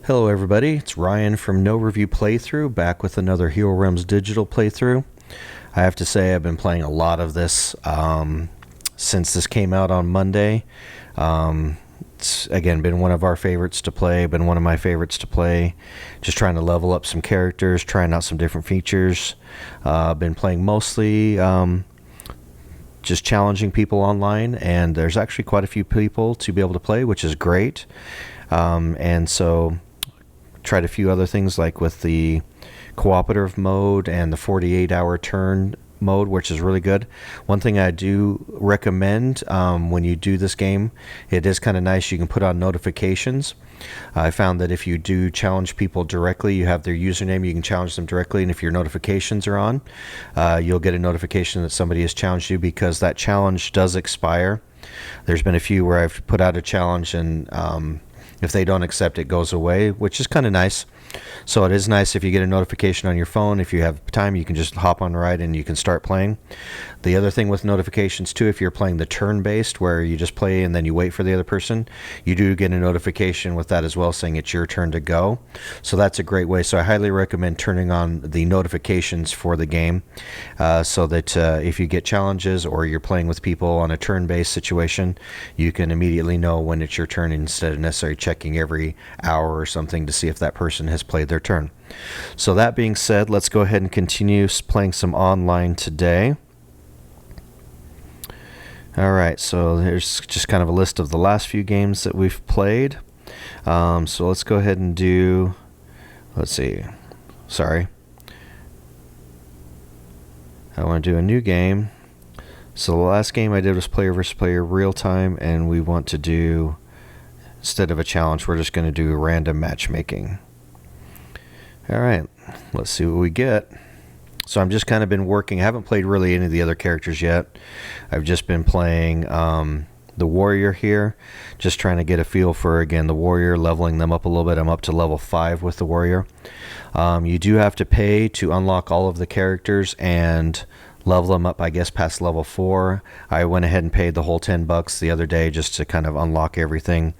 Hello everybody, it's Ryan from No Review Playthrough, back with another Hero Realms digital playthrough. I have to say I've been playing a lot of this since this came out on Monday. It's again been one of our favorites to play, been one of my favorites to play. Just trying to level up some characters, trying out some different features. Been playing mostly just challenging people online, and there's actually quite a few people to be able to play, which is great. And so tried a few other things like with the cooperative mode and the 48-hour turn mode, which is really good. One thing I do recommend when you do this game, it is kind of nice, you can put on notifications. I found that if you do challenge people directly, you have their username, you can challenge them directly, and if your notifications are on, you'll get a notification that somebody has challenged you, because that challenge does expire. There's been a few where I've put out a challenge and if they don't accept, it goes away, which is kind of nice. So it is nice if you get a notification on your phone. If you have time, you can just hop on right and you can start playing. The other thing with notifications too, if you're playing the turn-based where you just play and then you wait for the other person, you do get a notification with that as well saying it's your turn to go. So that's a great way. So I highly recommend turning on the notifications for the game so that if you get challenges or you're playing with people on a turn-based situation, you can immediately know when it's your turn instead of necessarily checking every hour or something to see if that person has played their turn. So that being said, let's go ahead and continue playing some online today. Alright, so there's just kind of a list of the last few games that we've played. So let's go ahead and do, let's see, sorry. I want to do a new game. So the last game I did was player versus player real time, and we want to do, instead of a challenge, we're just going to do random matchmaking. Alright, let's see what we get. So I've just kind of been working. I haven't played really any of the other characters yet. I've just been playing the warrior here, just trying to get a feel for, again, the warrior, leveling them up a little bit. I'm up to level 5 with the warrior. You do have to pay to unlock all of the characters and level them up, I guess, past level 4. I went ahead and paid the whole $10 the other day just to kind of unlock everything.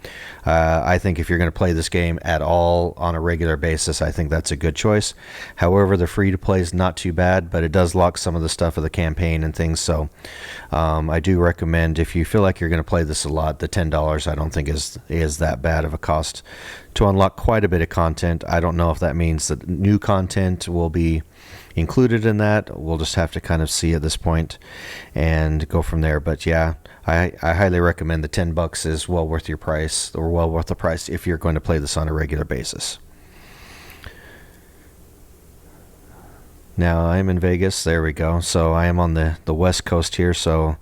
I think if you're going to play this game at all on a regular basis, I think that's a good choice. However, the free-to-play is not too bad, but it does lock some of the stuff of the campaign and things, so I do recommend, if you feel like you're going to play this a lot, the $10 I don't think is that bad of a cost to unlock quite a bit of content. I don't know if that means that new content will be included in that. We'll just have to kind of see at this point and go from there. But yeah, I highly recommend the $10 is well worth your price, or well worth the price if you're going to play this on a regular basis. Now I'm in Vegas. There we go. So I am on the West Coast here, so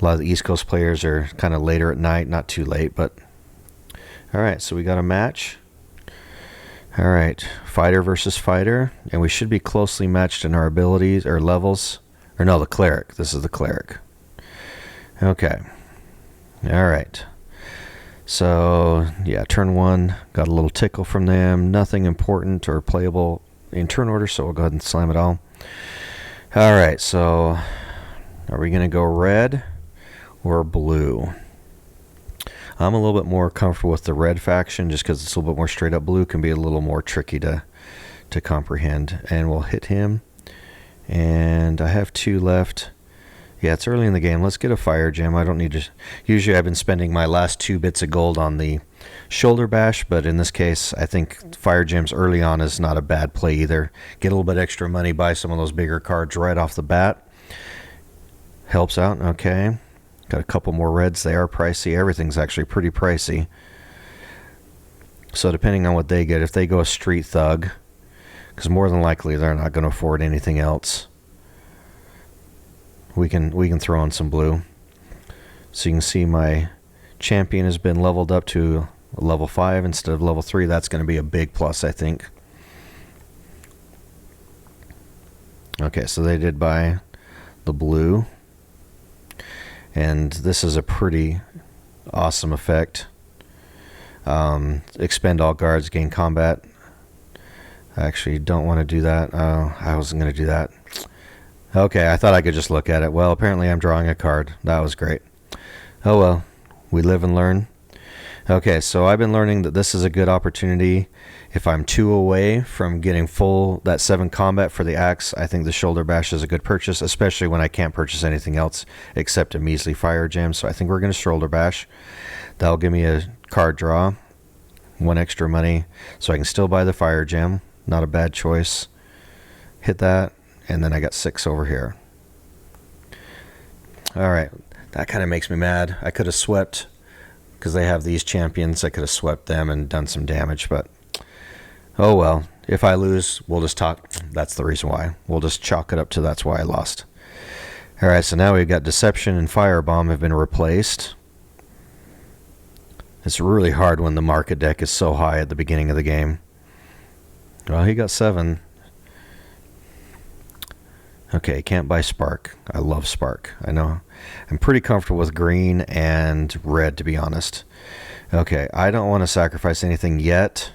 a lot of the East Coast players are kind of later at night, not too late, but alright, so we got a match. Alright, fighter versus fighter, and we should be closely matched in our abilities or levels. Or no, the cleric. This is the cleric. Okay. Alright. So, yeah, turn 1, got a little tickle from them. Nothing important or playable in turn order, so we'll go ahead and slam it all. Alright, so are we going to go red or blue? I'm a little bit more comfortable with the red faction just because it's a little bit more straight up. Blue can be a little more tricky to comprehend. And we'll hit him. And I have 2 left. Yeah, it's early in the game. Let's get a fire gem. I don't need to. Usually I've been spending my last 2 bits of gold on the shoulder bash, but in this case I think fire gems early on is not a bad play either. Get a little bit extra money, buy some of those bigger cards right off the bat. Helps out. Okay. Got a couple more reds. They are pricey. Everything's actually pretty pricey. So depending on what they get, if they go a street thug, because more than likely they're not going to afford anything else, we can throw in some blue. So you can see my champion has been leveled up to level 5 instead of level 3. That's going to be a big plus, I think. Okay, so they did buy the blue. And this is a pretty awesome effect. Expend all guards, gain combat. I actually don't want to do that. I wasn't going to do that. Okay, I thought I could just look at it. Well, apparently I'm drawing a card. That was great. Oh well, we live and learn. Okay, so I've been learning that this is a good opportunity. If I'm 2 away from getting full that 7 combat for the axe, I think the shoulder bash is a good purchase, especially when I can't purchase anything else except a measly fire gem. So I think we're going to shoulder bash. That'll give me a card draw, 1 extra money, so I can still buy the fire gem. Not a bad choice. Hit that, and then I got 6 over here. All right, that kind of makes me mad. I could have swept, because they have these champions. I could have swept them and done some damage, but oh well. If I lose, we'll just talk. That's the reason why. We'll just chalk it up to that's why I lost. All right, so now we've got Deception and Firebomb have been replaced. It's really hard when the market deck is so high at the beginning of the game. Well, he got 7. Okay, can't buy Spark. I love Spark. I know. I'm pretty comfortable with green and red, to be honest. Okay, I don't want to sacrifice anything yet.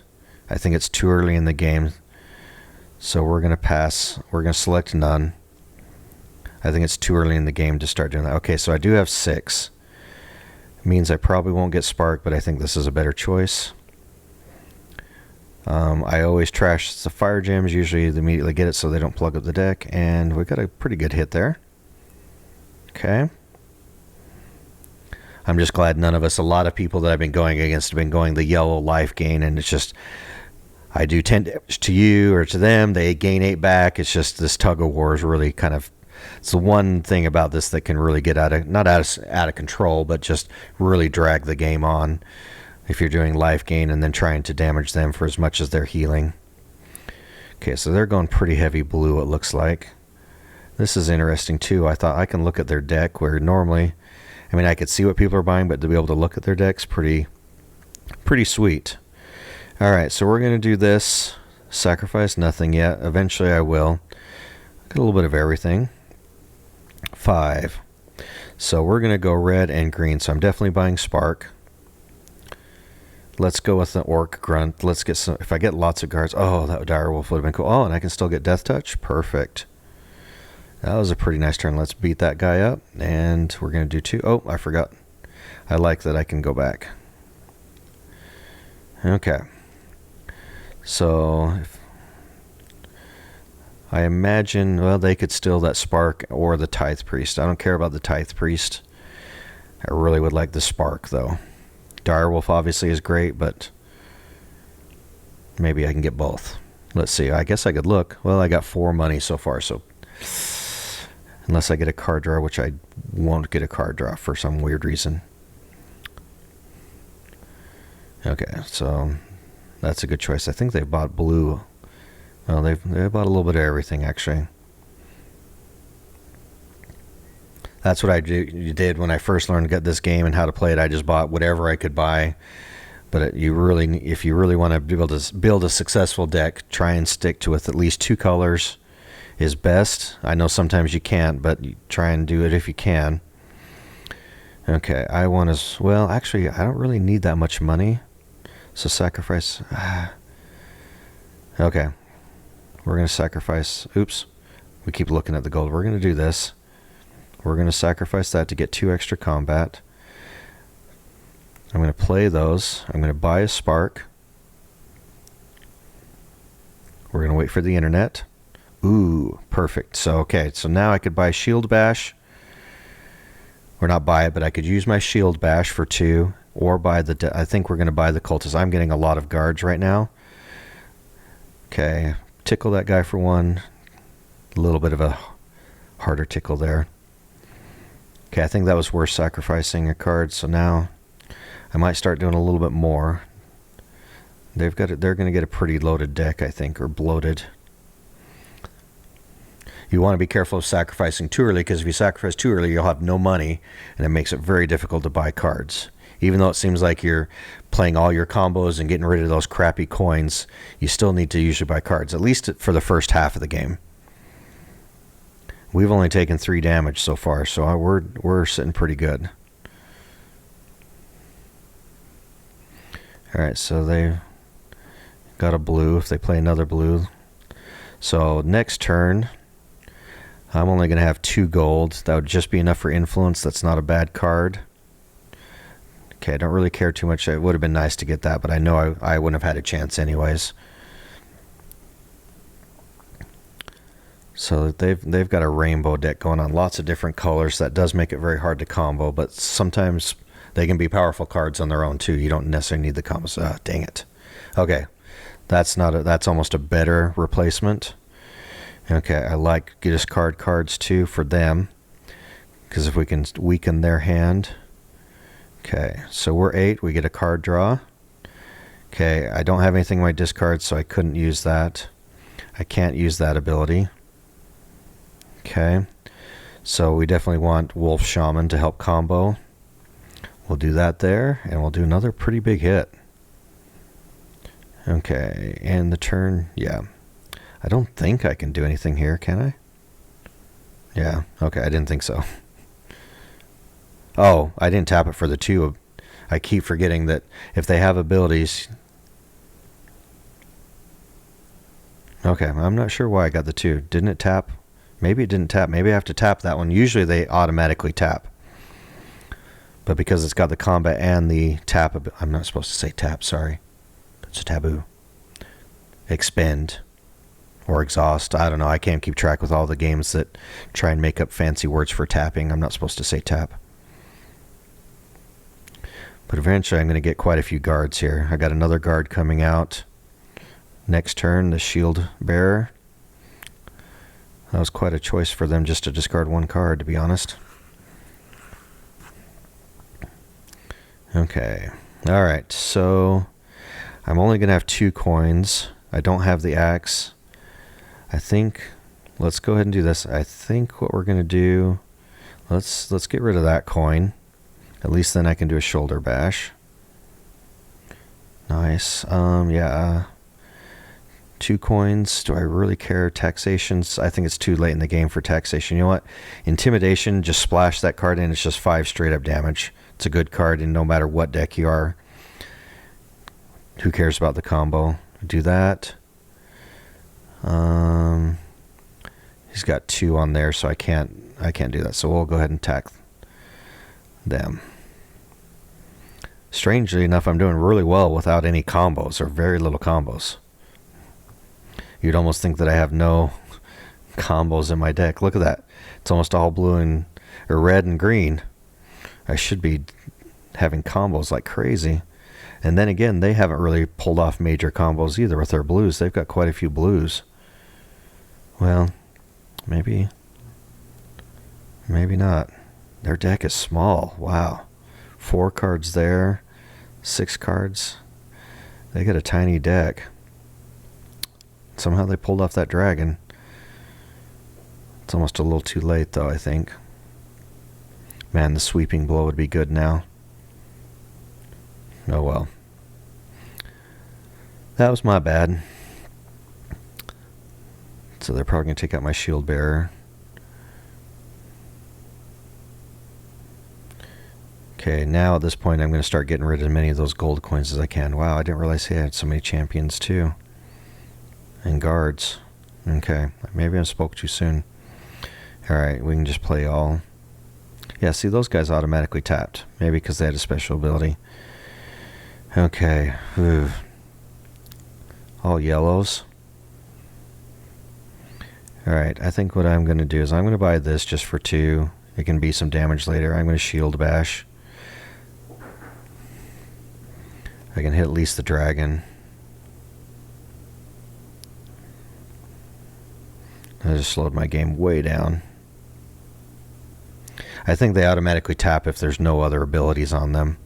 I think it's too early in the game. So we're going to pass. We're going to select none. I think it's too early in the game to start doing that. Okay, so I do have 6. It means I probably won't get Spark, but I think this is a better choice. I always trash the fire gems. Usually they immediately get it so they don't plug up the deck. And we got a pretty good hit there. Okay. I'm just glad none of us, a lot of people that I've been going against have been going the yellow life gain. And it's just, I do 10 damage to you or to them. They gain 8 back. It's just this tug of war is really kind of, it's the one thing about this that can really get not out of control, but just really drag the game on. If you're doing life gain and then trying to damage them for as much as they're healing. Okay, so they're going pretty heavy blue, it looks like. This is interesting too. I thought I can look at their deck where normally, I mean, I could see what people are buying, but to be able to look at their deck's pretty sweet. All right, so we're going to do this. Sacrifice nothing yet. Eventually I will. Get a little bit of everything. 5. So we're going to go red and green. So I'm definitely buying Spark. Let's go with the Orc Grunt. Let's get some. If I get lots of guards. Oh, that Direwolf would have been cool. Oh, and I can still get Death Touch. Perfect. That was a pretty nice turn. Let's beat that guy up. And we're going to do 2. Oh, I forgot. I like that I can go back. Okay. So, I imagine, well, they could steal that Spark or the Tithe Priest. I don't care about the Tithe Priest. I really would like the Spark, though. Direwolf obviously is great, but maybe I can get both. Let's see. I guess I could look. Well, I got 4 money so far, so unless I get a card draw, which I won't get a card draw for some weird reason. Okay, so that's a good choice. I think they bought blue. Well, they bought a little bit of everything, actually. That's what I did when I first learned to get this game and how to play it. I just bought whatever I could buy. But if you really want to be able to build a successful deck, try and stick to with at least 2 colors is best. I know sometimes you can't, but you try and do it if you can. Okay, I want to... Well, actually, I don't really need that much money. So sacrifice... Okay. We're going to sacrifice... Oops. We keep looking at the gold. We're going to do this. We're going to sacrifice that to get 2 extra combat. I'm going to play those. I'm going to buy a Spark. We're going to wait for the internet. Ooh, perfect. So, okay. So now I could buy Shield Bash. Or not buy it, but I could use my Shield Bash for 2. Or buy the... I think we're going to buy the Cultist. I'm getting a lot of guards right now. Okay. Tickle that guy for 1. A little bit of a harder tickle there. Okay, I think that was worth sacrificing a card. So now I might start doing a little bit more. They're going to get a pretty loaded deck, I think, or bloated. You want to be careful of sacrificing too early, because if you sacrifice too early, you'll have no money, and it makes it very difficult to buy cards. Even though it seems like you're playing all your combos and getting rid of those crappy coins, you still need to usually buy cards, at least for the first half of the game. We've only taken 3 damage so far, so we're sitting pretty good. Alright, so they got a blue if they play another blue. So next turn, I'm only going to have 2 gold. That would just be enough for influence. That's not a bad card. Okay, I don't really care too much. It would have been nice to get that, but I know I wouldn't have had a chance anyways. So they've got a rainbow deck going on, lots of different colors. That does make it very hard to combo, but sometimes they can be powerful cards on their own too. You don't necessarily need the combos. Dang it. Okay, that's almost a better replacement. Okay, I like discard cards too for them, because if we can weaken their hand. Okay, so we're 8. We get a card draw. Okay, I don't have anything in my discard, so I couldn't use that. I can't use that ability. Okay, so we definitely want Wolf Shaman to help combo. We'll do that there, and we'll do another pretty big hit. Okay, and the turn, yeah. I don't think I can do anything here, can I? Yeah, okay, I didn't think so. Oh, I didn't tap it for the 2. I keep forgetting that if they have abilities... Okay, I'm not sure why I got the 2. Didn't it tap? Maybe it didn't tap. Maybe I have to tap that one. Usually they automatically tap. But because it's got the combat and the tap... I'm not supposed to say tap, sorry. It's a taboo. Expend. Or exhaust. I don't know. I can't keep track with all the games that try and make up fancy words for tapping. I'm not supposed to say tap. But eventually I'm going to get quite a few guards here. I got another guard coming out. Next turn, the shield bearer. That was quite a choice for them just to discard 1 card, to be honest. Okay. Alright, so I'm only going to have 2 coins. I don't have the axe. I think, let's go ahead and do this. I think what we're going to do, let's get rid of that coin. At least then I can do a shoulder bash. Nice. Yeah. 2 coins. Do I really care? Taxations. I think it's too late in the game for taxation. You know what? Intimidation. Just splash that card in. It's just 5 straight up damage. It's a good card, and no matter what deck you are. Who cares about the combo? Do that. He's got 2 on there, so I can't do that. So we'll go ahead and attack them. Strangely enough, I'm doing really well without any combos, or very little combos. You'd almost think that I have no combos in my deck. Look at that. It's almost all blue and or red and green. I should be having combos like crazy. And then again, they haven't really pulled off major combos either with their blues. They've got quite a few blues. Well, maybe not. Their deck is small. Wow. 4 cards there. 6 cards. They got a tiny deck. Somehow they pulled off that dragon. It's almost a little too late, though, I think. Man, the sweeping blow would be good now. Oh, well. That was my bad. So they're probably going to take out my shield bearer. Okay, now at this point I'm going to start getting rid of as many of those gold coins as I can. Wow, I didn't realize he had so many champions too. And guards. Okay, maybe I spoke too soon. Alright, we can just play all. Yeah, see, those guys automatically tapped. Maybe because they had a special ability. Okay. Ooh. All yellows. Alright, I think what I'm going to do is I'm going to buy this just for 2. It can be some damage later. I'm going to shield bash. I can hit at least the dragon. I just slowed my game way down. I think they automatically tap if there's no other abilities on them.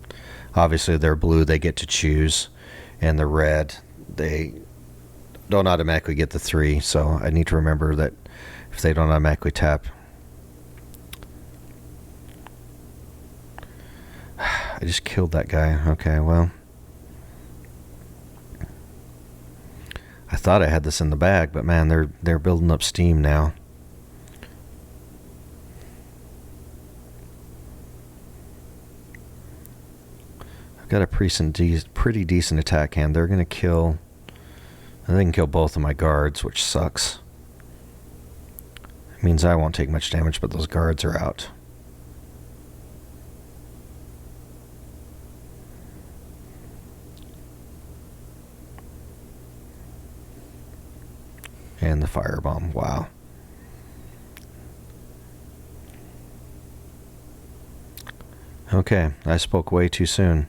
Obviously, they're blue, they get to choose. And the red, they don't automatically get the 3. So I need to remember that if they don't automatically tap. I just killed that guy. Okay, well. I thought I had this in the bag, but man, they're building up steam now. I've got a pretty decent attack hand. They're going to kill... They can kill both of my guards, which sucks. It means I won't take much damage, but those guards are out. And the firebomb. Wow. Okay, I spoke way too soon.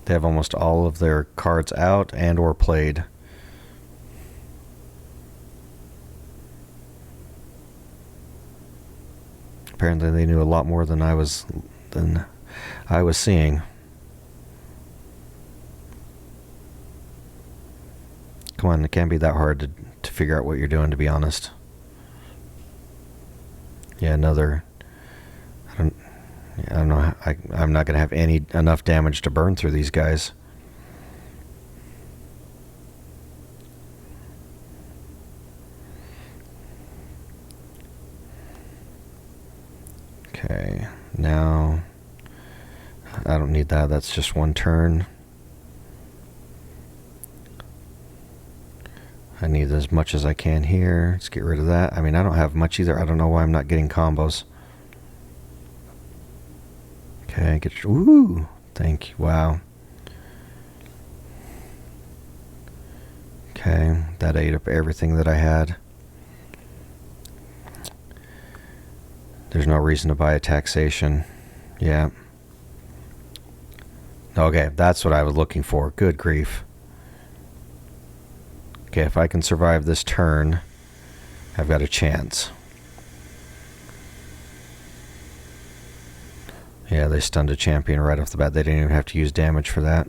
They have almost all of their cards out and or played. Apparently they knew a lot more than I was seeing. Come on, it can't be that hard to figure out what you're doing, to be honest. Yeah, another. I don't know. I'm not going to have enough damage to burn through these guys. Okay, now I don't need that. That's just one turn. I need as much as I can here. Let's get rid of that. I mean, I don't have much either. I don't know why I'm not getting combos. Okay, ooh, thank you. Wow. Okay, that ate up everything that I had. There's no reason to buy a taxation. Yeah. Okay, that's what I was looking for. Good grief. Okay, if I can survive this turn, I've got a chance. Yeah, they stunned a champion right off the bat. They didn't even have to use damage for that.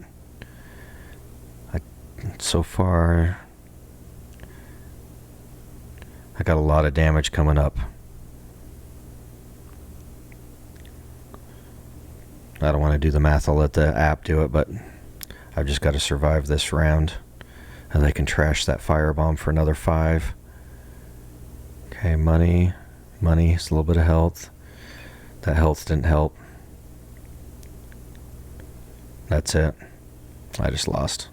So far, I got a lot of damage coming up. I don't want to do the math. I'll let the app do it, but I've just got to survive this round. And they can trash that firebomb for another 5. Okay, money. It's a little bit of health. That health didn't help. That's it. I just lost.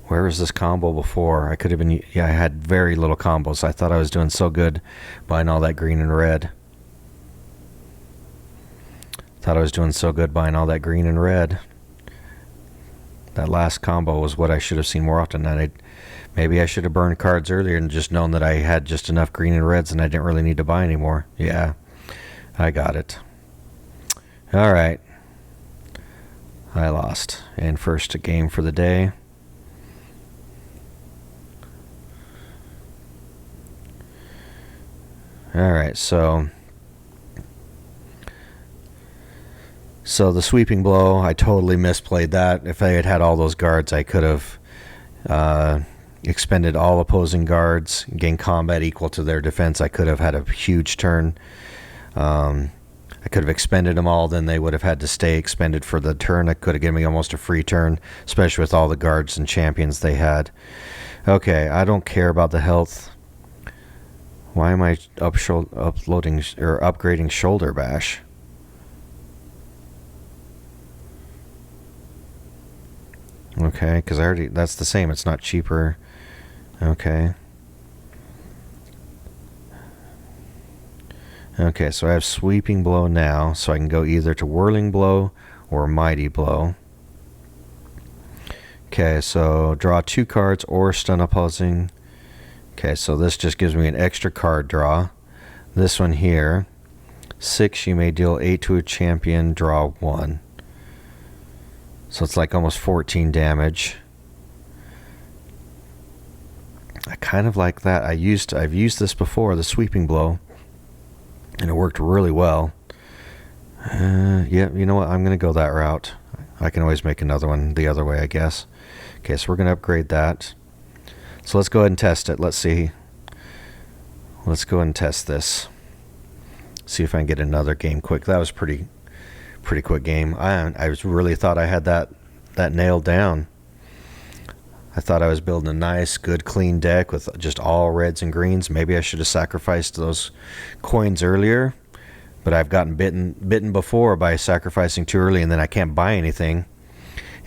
Where was this combo before? I could have been... Yeah, I had very little combos. I thought I was doing so good buying all that green and red. Thought I was doing so good buying all that green and red. That last combo was what I should have seen more often. And maybe I should have burned cards earlier and just known that I had just enough green and reds and I didn't really need to buy anymore. Yeah, I got it. All right. I lost. And first game for the day. All right, so the sweeping blow, I totally misplayed that. If I had had all those guards, I could have expended all opposing guards, gained combat equal to their defense. I could have had a huge turn. I could have expended them all, then they would have had to stay expended for the turn. It could have given me almost a free turn, especially with all the guards and champions they had. Okay, I don't care about the health. Why am I uploading or upgrading Shoulder Bash? Okay, because that's the same. It's not cheaper. Okay. Okay, so I have Sweeping Blow now, so I can go either to Whirling Blow or Mighty Blow. Okay, so draw 2 cards or stun opposing. Okay, so this just gives me an extra card draw. This one here, 6, you may deal 8 to a champion, draw 1. So it's like almost 14 damage. I kind of like that. I've used this before, the Sweeping Blow, and it worked really well. Yeah, you know what? I'm going to go that route. I can always make another one the other way, I guess. Okay, so we're going to upgrade that. So let's go ahead and test it. Let's see. Let's go ahead and test this. See if I can get another game quick. That was pretty quick game. I really thought I had that nailed down. I thought I was building a nice, good, clean deck with just all reds and greens. Maybe I should have sacrificed those coins earlier, but I've gotten bitten before by sacrificing too early, and then I can't buy anything.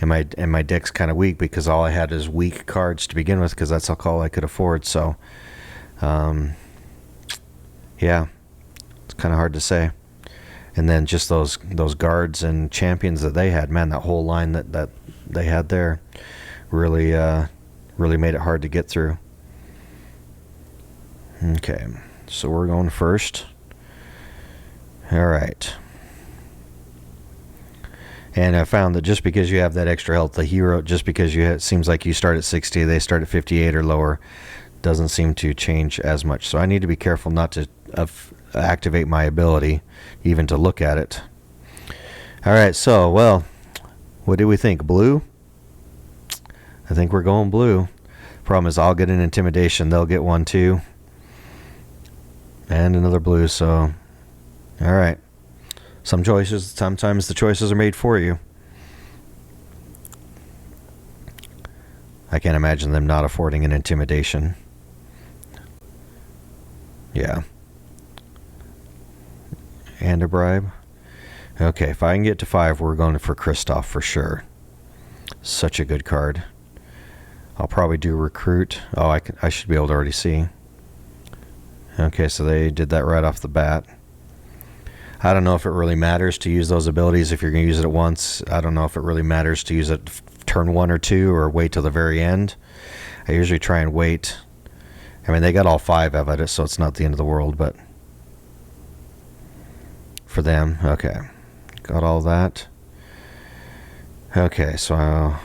And my deck's kind of weak because all I had is weak cards to begin with, because that's all I could afford. So, yeah, it's kind of hard to say. And then just those guards and champions that they had, man, that whole line that they had there really really made it hard to get through. Okay, so we're going first. All right. And I found that just because you have that extra health, the hero, just because it seems like you start at 60, they start at 58 or lower, doesn't seem to change as much. So I need to be careful not to activate my ability, even to look at it. All right, so, well, what do we think? Blue? I think we're going blue. Problem is, I'll get an intimidation. They'll get one too. And another blue, so, all right. Sometimes the choices are made for you. I can't imagine them not affording an intimidation. Yeah. And a bribe. Okay, if I can get to 5, we're going for Kristoff for sure. Such a good card. I'll probably do recruit. Oh, I should be able to already see. Okay, so they did that right off the bat. I don't know if it really matters to use those abilities if you're going to use it at once. I don't know if it really matters to use it turn 1 or 2 or wait till the very end. I usually try and wait. I mean, they got all 5 of it, so it's not the end of the world, but for them, okay. Got all that. Okay, so I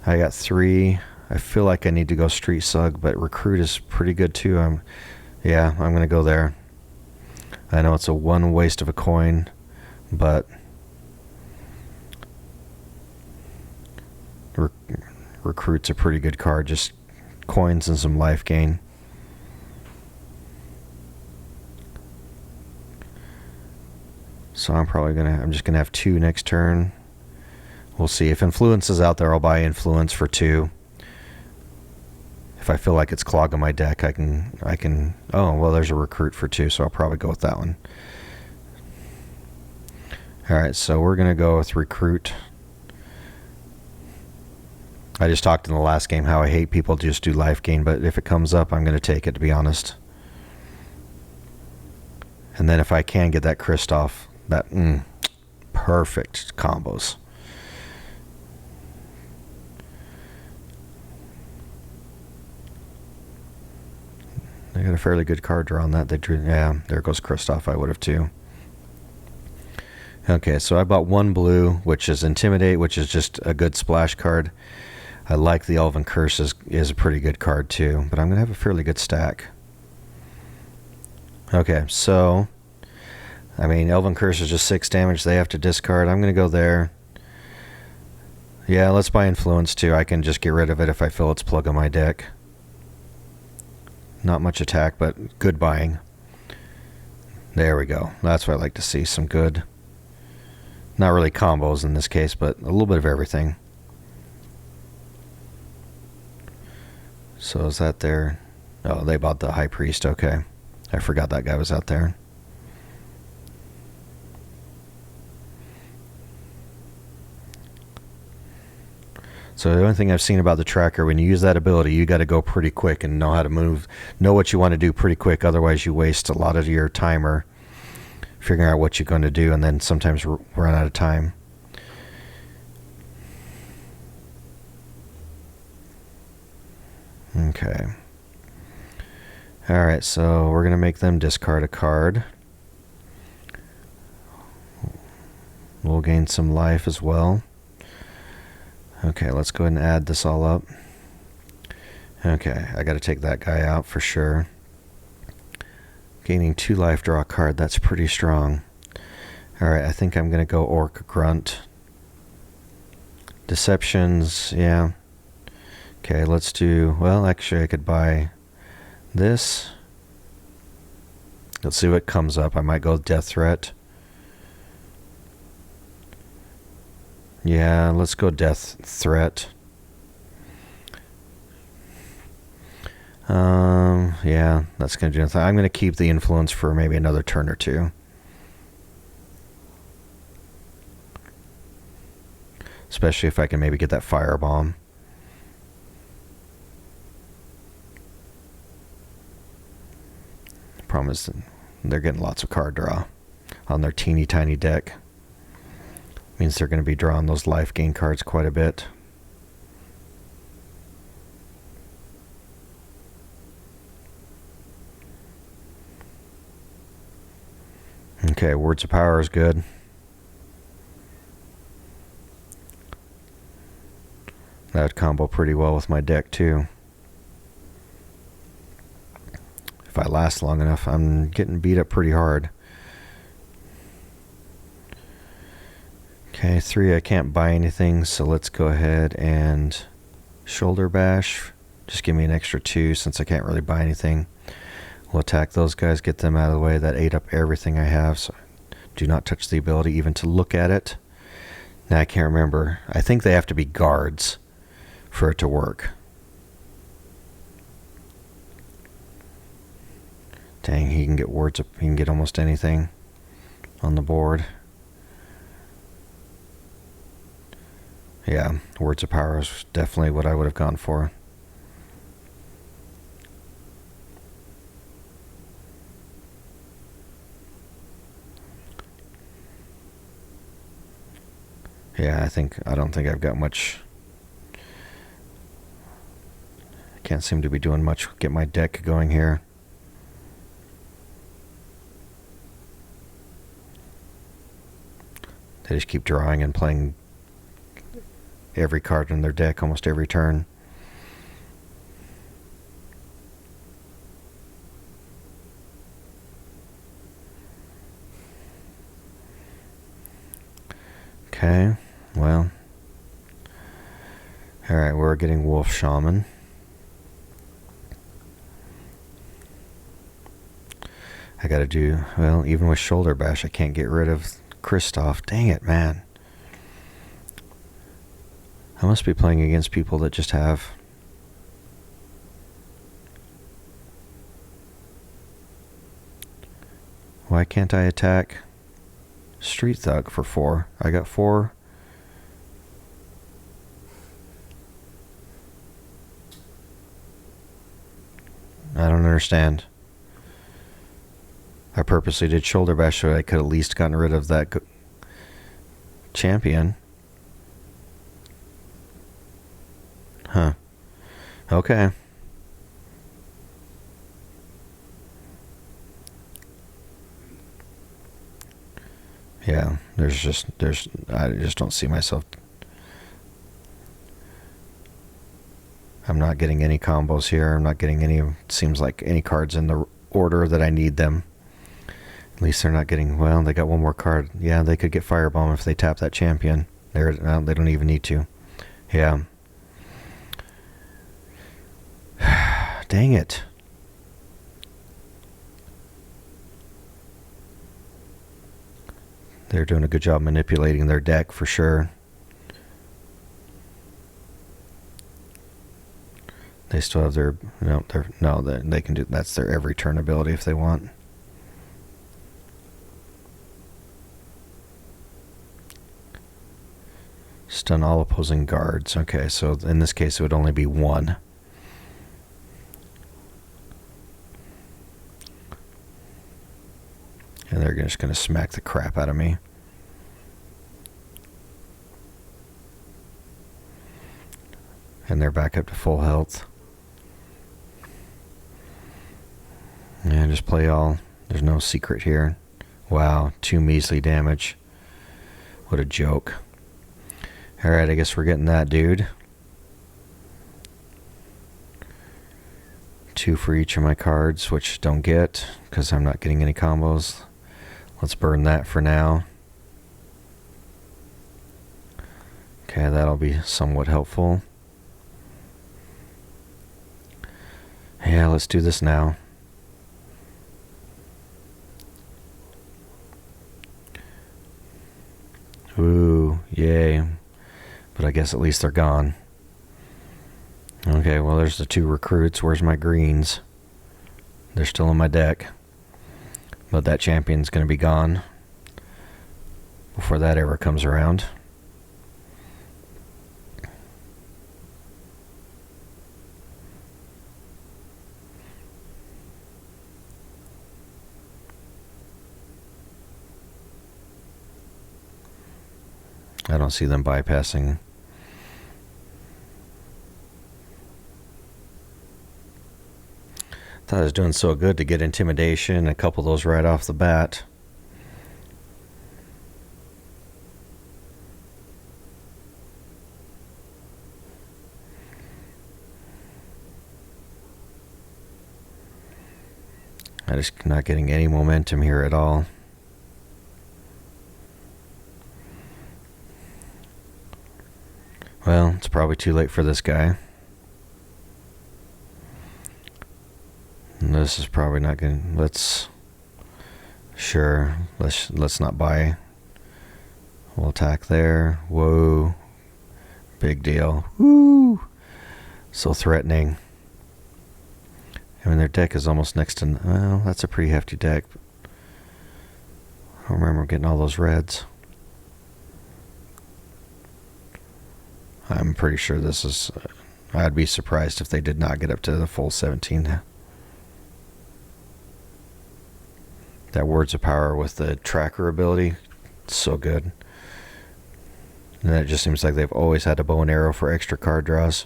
got 3. I feel like I need to go Street Slug, but Recruit is pretty good too. I'm going to go there. I know it's a one waste of a coin, but Recruit's a pretty good card. Just coins and some life gain. So I'm just gonna have 2 next turn. We'll see. If Influence is out there, I'll buy Influence for 2. If I feel like it's clogging my deck, I can. Oh, well, there's a Recruit for 2, so I'll probably go with that one. All right, so we're gonna go with Recruit. I just talked in the last game how I hate people just do life gain, but if it comes up, I'm gonna take it, to be honest. And then if I can get that Kristoff, that perfect combos. They got a fairly good card draw on that. They drew, yeah, there goes Kristoff. I would have too. Okay, so I bought 1 blue, which is Intimidate, which is just a good splash card. I like the Elven Curse is a pretty good card too, but I'm going to have a fairly good stack. Okay, so, I mean, Elven Curse is just 6 damage. They have to discard. I'm going to go there. Yeah, let's buy Influence too. I can just get rid of it if I feel it's plug on my deck. Not much attack, but good buying. There we go. That's what I like to see. Some good, not really combos in this case, but a little bit of everything. So is that there? Oh, they bought the High Priest. Okay. I forgot that guy was out there. So the only thing I've seen about the tracker, when you use that ability, you got to go pretty quick and know how to move, know what you want to do pretty quick. Otherwise, you waste a lot of your timer figuring out what you're going to do, and then sometimes run out of time. Okay. All right, so we're going to make them discard a card. We'll gain some life as well. Okay, let's go ahead and add this all up. Okay, I got to take that guy out for sure. Gaining 2 life, draw a card. That's pretty strong. Alright, I think I'm going to go Orc Grunt. Deceptions, yeah. Okay, let's do... Well, actually, I could buy this. Let's see what comes up. I might go Death Threat. Yeah, let's go Death Threat. Yeah, that's going to do nothing. I'm going to keep the Influence for maybe another turn or 2. Especially if I can maybe get that Firebomb. Problem is they're getting lots of card draw on their teeny tiny deck. Means they're going to be drawing those life gain cards quite a bit. Okay, Words of Power is good. That would combo pretty well with my deck too. If I last long enough. I'm getting beat up pretty hard. Okay, 3, I can't buy anything, so let's go ahead and Shoulder Bash. Just give me an extra 2 since I can't really buy anything. We'll attack those guys, get them out of the way. That ate up everything I have, so do not touch the ability even to look at it. Now I can't remember. I think they have to be guards for it to work. Dang, he can get words up. He can get almost anything on the board. Yeah, Words of Power is definitely what I would have gone for. Yeah, I don't think I've got much. I can't seem to be doing much. Get my deck going here. They just keep drawing and playing every card in their deck almost every turn. Okay, well. Alright, we're getting Wolf Shaman. I gotta do, well, even with Shoulder Bash, I can't get rid of Kristoff. Dang it, man. I must be playing against people that just have... Why can't I attack Street Thug for 4? I got 4. I don't understand. I purposely did Shoulder Bash so I could at least gotten rid of that champion. Huh. Okay. Yeah, I just don't see myself. I'm not getting any combos here. I'm not getting any, seems like any cards in the order that I need them. At least they're not getting, well, they got one more card. Yeah, they could get Firebomb if they tap that champion. They don't even need to. Yeah. Dang it. They're doing a good job manipulating their deck for sure. They still have their, they can do, that's their every turn ability if they want. Stun all opposing guards. Okay, so in this case it would only be 1. And they're just going to smack the crap out of me. And they're back up to full health. And just play all. There's no secret here. Wow, 2 measly damage. What a joke. Alright, I guess we're getting that dude. 2 for each of my cards, which don't get, because I'm not getting any combos. Let's burn that for now. Okay, that'll be somewhat helpful. Yeah, let's do this now. Ooh, yay. But I guess at least they're gone. Okay, well there's the 2 recruits. Where's my greens? They're still in my deck. But that champion's going to be gone before that ever comes around. I don't see them bypassing. Thought I was doing so good to get intimidation and a couple of those right off the bat. I'm just not getting any momentum here at all. Well, it's probably too late for this guy. And this is probably not going. Let's not buy. We'll attack there. Whoa, big deal. Woo, so threatening. I mean, their deck is almost next to. Well, that's a pretty hefty deck. I don't remember getting all those reds. I'm pretty sure this is. I'd be surprised if they did not get up to the full 17. That Words of Power with the tracker ability, so good. And it just seems like they've always had a bow and arrow for extra card draws.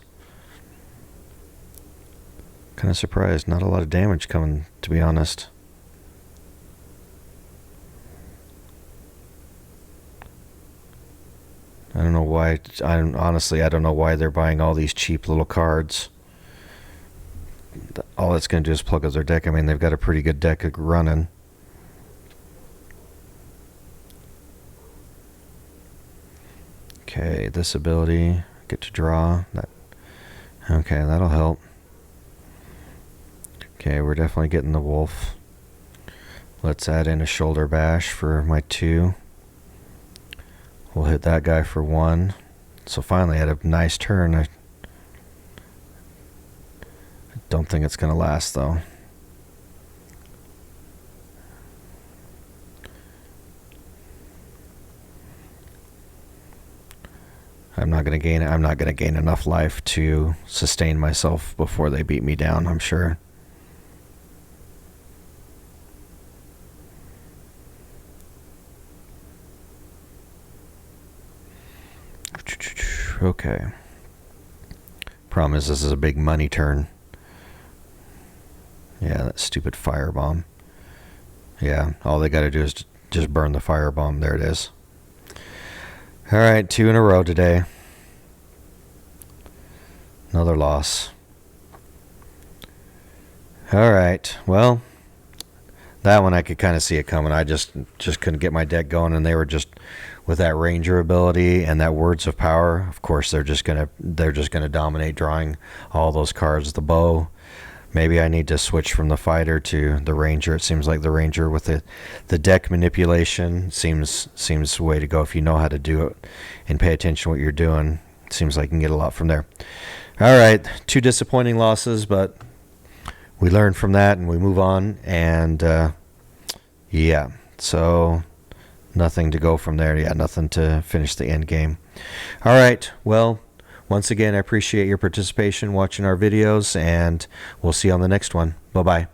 Kind of surprised. Not a lot of damage coming, to be honest. I don't know why. Honestly, I don't know why they're buying all these cheap little cards. All that's going to do is plug up their deck. I mean, they've got a pretty good deck running. Okay, this ability, get to draw. Okay, that'll help. Okay, we're definitely getting the wolf. Let's add in a shoulder bash for my 2. We'll hit that guy for 1. So finally, I had a nice turn. I don't think it's going to last, though. I'm not going to gain enough life to sustain myself before they beat me down, I'm sure. Okay. Problem is, this is a big money turn. Yeah, that stupid firebomb. Yeah, all they got to do is just burn the firebomb. There it is. All right, 2 in a row today. Another loss. All right, well, that one I could kind of see it coming. I just couldn't get my deck going, and they were just with that Ranger ability and that Words of Power. Of course, they're just gonna dominate, drawing all those cards. The bow. Maybe I need to switch from the fighter to the Ranger. It seems like the Ranger with the deck manipulation seems the way to go if you know how to do it and pay attention to what you're doing. It seems like you can get a lot from there. All right, 2 disappointing losses, but we learn from that and we move on. And yeah, so nothing to go from there. Yeah, nothing to finish the end game. All right, well, once again, I appreciate your participation watching our videos, and we'll see you on the next one. Bye-bye.